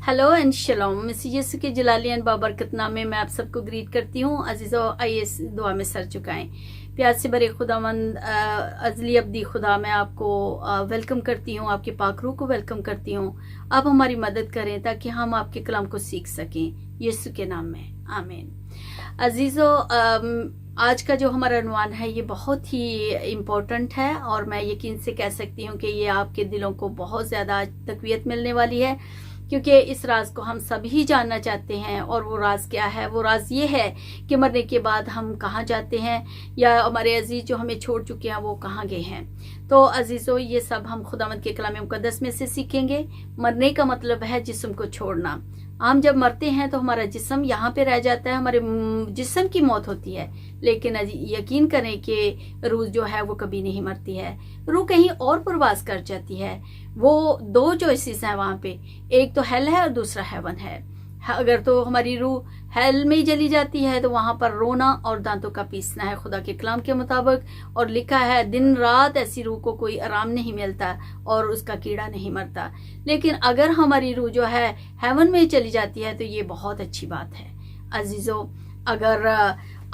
Hello and शलोम। मसीह यीशु के जलाली and बाबरकत नाम में मैं आप सबको ग्रीट करती हूँ। अजीज़ो, आइए दुआ में सर झुकाएं। प्यार से बड़े खुदावंद अजली अब्दी खुदा, मैं आपको वेलकम करती हूँ, आपके पाक रूह को वेलकम करती हूँ। आप हमारी मदद करें ताकि हम आपके कलाम को सीख सकें, यीशु के नाम में, आमीन। अजीज़ो, आज का जो हमारा उन्वान है ये बहुत ही इम्पोर्टेंट है और मैं यकीन से कह सकती हूँ कि ये आपके दिलों को बहुत ज़्यादा तक़वियत मिलने वाली है, क्योंकि इस राज को हम सभी जानना चाहते हैं। और वो राज क्या है? वो राज ये है कि मरने के बाद हम कहाँ जाते हैं, या हमारे अजीज जो हमें छोड़ चुके हैं वो कहाँ गए हैं। तो अजीज़ों, ये सब हम खुदावंद के कलाम मुक़द्दस में से सीखेंगे। मरने का मतलब है जिस्म को छोड़ना। हम जब मरते हैं तो हमारा जिस्म यहाँ पे रह जाता है, हमारे जिस्म की मौत होती है, लेकिन यकीन करें कि रूह जो है वो कभी नहीं मरती है। रूह कहीं और प्रवास कर जाती है। वो दो चॉइसेस हैं वहाँ पे, एक तो हेल है और दूसरा हेवन है। अगर तो हमारी रूह हेल में ही चली जाती है तो वहां पर रोना और दांतों का पीसना है खुदा के कलाम के मुताबिक। और लिखा है दिन रात ऐसी रूह को कोई आराम नहीं मिलता और उसका कीड़ा नहीं मरता। लेकिन अगर हमारी रूह जो है हेवन में चली जाती है तो ये बहुत अच्छी बात है। अजीजों, अगर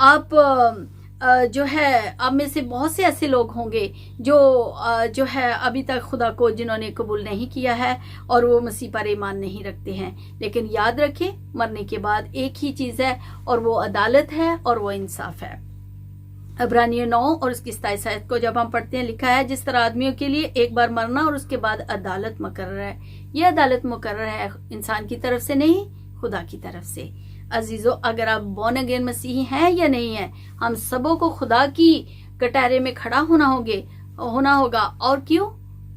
आप जो है, आप में से बहुत से ऐसे लोग होंगे जो है अभी तक खुदा को जिन्होंने कबूल नहीं किया है और वो मसीह पर ईमान नहीं रखते हैं। लेकिन याद रखें, मरने के बाद एक ही चीज़ है और वो अदालत है और वो इंसाफ है। इब्रानियों 9 और उसकी 27 आयत को जब हम पढ़ते हैं, लिखा है जिस तरह आदमियों के लिए एक बार मरना और उसके बाद अदालत मुकर्रर है। ये अदालत मुकर्रर है इंसान की तरफ से नहीं, खुदा की तरफ से। अजीजों, अगर आप बॉर्न अगेन मसीही हैं या नहीं है, हम सबों को खुदा की कटहरे में खड़ा होना होगा। और क्यों?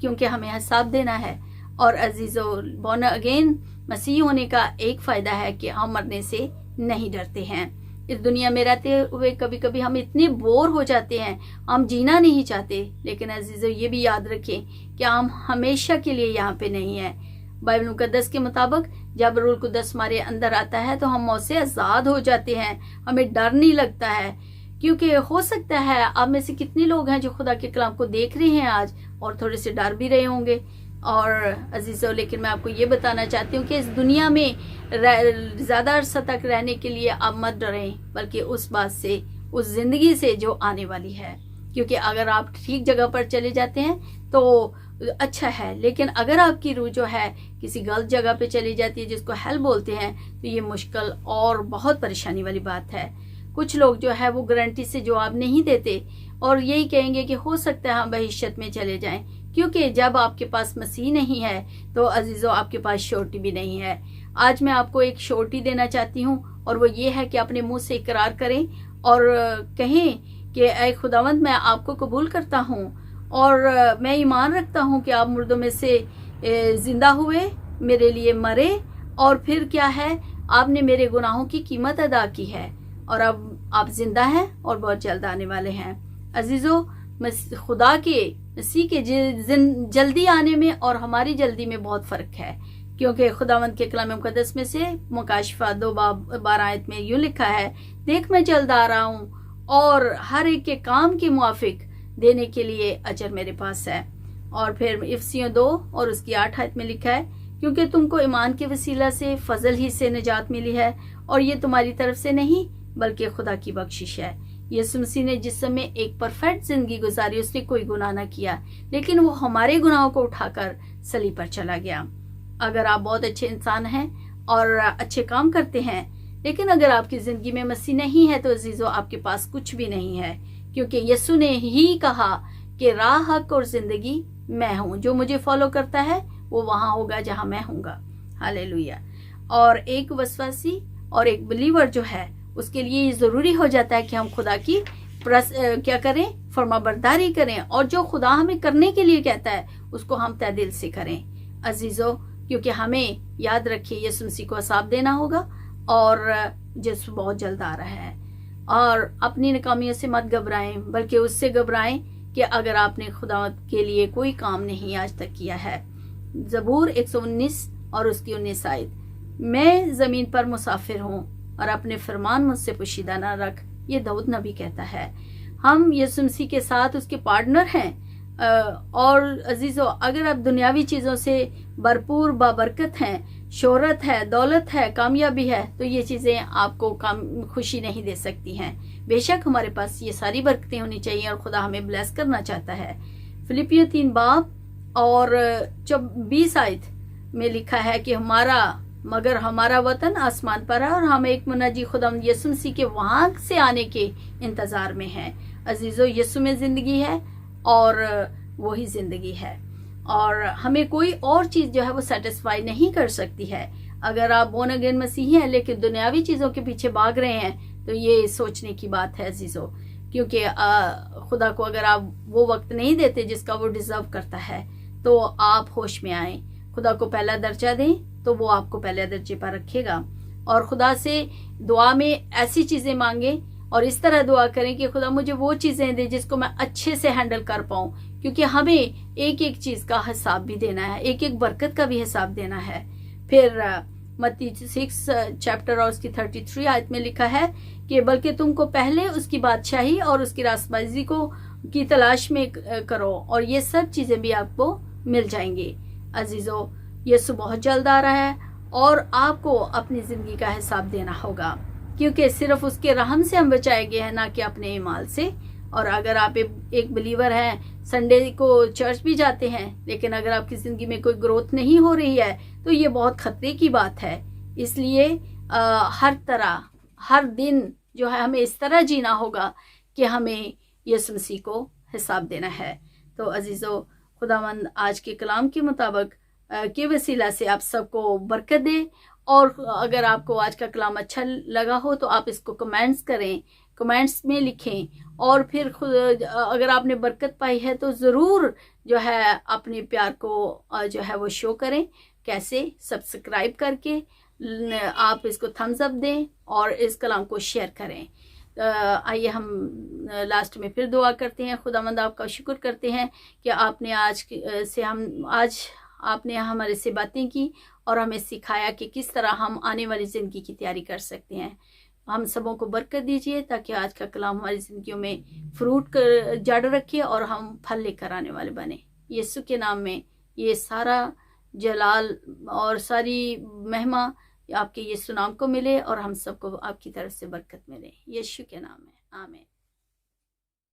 क्योंकि हमें हिसाब देना है। और अजीजों, बॉर्न अगेन मसीही होने का एक फायदा है कि हम मरने से नहीं डरते हैं। इस दुनिया में रहते हुए कभी कभी हम इतने बोर हो जाते हैं, हम जीना नहीं चाहते। लेकिन अजीजों, ये भी याद रखें कि हम हमेशा के लिए यहाँ पे नहीं है। बाइबल मुकद्दस के मुताबिक जब रूह कुद्दस हमारे अंदर आता है तो हम मौत से आज़ाद हो जाते हैं, हमें डर नहीं लगता है। क्योंकि हो सकता है आप में से कितने लोग हैं जो खुदा के कलाम को देख रहे हैं आज और थोड़े से डर भी रहे होंगे। और अजीज़ों, लेकिन मैं आपको ये बताना चाहती हूँ कि इस दुनिया में ज़्यादा अरसा तक रहने के लिए आप मत डरें, बल्कि उस बात से, उस जिंदगी से जो आने वाली है। क्योंकि अगर आप ठीक जगह पर चले जाते हैं तो अच्छा है, लेकिन अगर आपकी रूह जो है किसी गलत जगह पे चली जाती है जिसको हेल बोलते हैं तो ये मुश्किल और बहुत परेशानी वाली बात है। कुछ लोग जो है वो गारंटी से जवाब नहीं देते और यही कहेंगे कि हो सकता है हम बहिश्यत में चले जाएं। क्योंकि जब आपके पास मसीह नहीं है तो अजीज़ों, आपके पास श्योरिटी भी नहीं है। आज मैं आपको एक श्योरिटी देना चाहती हूँ और वो ये है कि अपने मुँह से इकरार करें और कहें कि ऐ खुदावंद, मैं आपको कबूल करता हूँ और मैं ईमान रखता हूँ कि आप मुर्दों में से जिंदा हुए, मेरे लिए मरे और फिर क्या है, आपने मेरे गुनाहों की कीमत अदा की है और अब आप जिंदा हैं और बहुत जल्द आने वाले हैं। अजीजों, खुदा के मसीह के जल्दी आने में और हमारी जल्दी में बहुत फर्क है। क्योंकि खुदावंद के कलाम मुक़द्दस में से मुकाशिफा 2:12 आयत में यूं लिखा है, देख मैं जल्द आ रहा हूँ और हर एक के काम के मुआफिक देने के लिए अजर मेरे पास है। और फिर इफसियों 2 और उसकी 8 आयत में लिखा है, क्योंकि तुमको ईमान के वसीला से फजल ही से निजात मिली है और ये तुम्हारी तरफ से नहीं बल्कि खुदा की बख्शिश है। यीशु मसीह ने जिस समय एक परफेक्ट जिंदगी गुजारी, उसने कोई गुनाह ना किया, लेकिन वो हमारे गुनाहों को उठाकर सलीब पर चला गया। अगर आप बहुत अच्छे इंसान हैं और अच्छे काम करते हैं, लेकिन अगर आपकी जिंदगी में मसीह नहीं है तो अजीजों, आपके पास कुछ भी नहीं है। क्योंकि यीशु ने ही कहा कि राह, हक और जिंदगी मैं हूं, जो मुझे फॉलो करता है वो वहां होगा जहां मैं हूंगा। हालेलुया। और एक विश्वासी और एक बिलीवर जो है उसके लिए ये जरूरी हो जाता है कि हम खुदा की क्या करें, फरमाबरदारी करें और जो खुदा हमें करने के लिए कहता है उसको हम तहे दिल से करें। अजीजों, क्योंकि हमें याद रखिए यीशु मसीह को हिसाब देना होगा और यीशु बहुत जल्द आ रहा है। और अपनी नाकामियों से मत घबराएं, बल्कि उससे घबराएं कि अगर आपने खुदा के लिए कोई काम नहीं आज तक किया है। ज़बूर 119 और उसकी 19 आयत, मैं ज़मीन पर मुसाफिर हूँ और अपने फरमान मुझसे पोशीदा न रख, ये दाऊद नबी कहता है। हम यीशु मसीह के साथ उसके पार्टनर हैं। और अजीज़ों, अगर आप दुनियावी चीज़ों से भरपूर बाबरकत हैं शोहरत है, दौलत है, कामयाबी है, तो ये चीज़ें आपको खुशी नहीं दे सकती हैं। बेशक हमारे पास ये सारी बरकतें होनी चाहिए और खुदा हमें ब्लेस करना चाहता है। फिलिपियो 3 बाब और 20 आयत में लिखा है कि मगर हमारा वतन आसमान पर है और हम एक मुनाजी खुदा यीशु मसीह के वहाँ से आने के इंतज़ार में हैं। अजीज़ो, यीशु में ज़िंदगी है और वही ज़िंदगी है, और हमें कोई और चीज़ जो है वो सेटिस्फाई नहीं कर सकती है। अगर आप बोर्न अगेन मसीही हैं लेकिन दुनियावी चीज़ों के पीछे भाग रहे हैं तो ये सोचने की बात है अजीज़ो, क्योंकि खुदा को अगर आप वो वक्त नहीं देते जिसका वो डिज़र्व करता है तो आप होश में आएँ, खुदा को पहला दर्जा दें तो वो आपको पहले दर्जे पर रखेगा। और खुदा से दुआ में ऐसी चीज़ें मांगें और इस तरह दुआ करें कि खुदा मुझे वो चीज़ें दे जिसको मैं अच्छे से हैंडल कर पाऊँ, क्योंकि हमें एक एक चीज़ का हिसाब भी देना है, एक एक बरकत का भी हिसाब देना है। फिर मत्ती 6 चैप्टर और उसकी 33 आयत में लिखा है कि बल्कि तुमको पहले उसकी बादशाही और उसकी रास्तबाजी की तलाश में करो और ये सब चीज़ें भी आपको मिल जाएंगी। अजीज़ो, यीशु बहुत जल्द आ रहा है और आपको अपनी ज़िंदगी का हिसाब देना होगा, क्योंकि सिर्फ उसके रहम से हम बचाए गए हैं, ना कि अपने ईमाल से। और अगर आप एक बिलीवर हैं, संडे को चर्च भी जाते हैं, लेकिन अगर आपकी ज़िंदगी में कोई ग्रोथ नहीं हो रही है तो ये बहुत खतरे की बात है। इसलिए हर दिन जो है हमें इस तरह जीना होगा कि हमें यीशु मसीह को हिसाब देना है। तो अजीज़ो, खुदावंद आज के कलाम के मुताबिक के वसीला से आप सबको बरकत दे। और अगर आपको आज का कलाम अच्छा लगा हो तो आप इसको कमेंट्स करें, कमेंट्स में लिखें, और फिर अगर आपने बरकत पाई है तो ज़रूर जो है अपने प्यार को जो है वो शो करें। कैसे? सब्सक्राइब करके आप इसको थम्स अप दें और इस कलाम को शेयर करें। आइए हम लास्ट में फिर दुआ करते हैं। खुदावंद आपका शुक्र करते हैं कि आपने आपने हमारे से बातें की और हमें सिखाया कि किस तरह हम आने वाली ज़िंदगी की तैयारी कर सकते हैं। हम सबों को बरकत दीजिए ताकि आज का कलाम हमारी ज़िंदगियों में फ्रूट जड़ रखे और हम फल लेकर आने वाले बने। यीशु के नाम में ये सारा जलाल और सारी महिमा आपके यीशु नाम को मिले और हम सबको आपकी तरफ से बरकत मिले। यीशु के नाम में आमीन।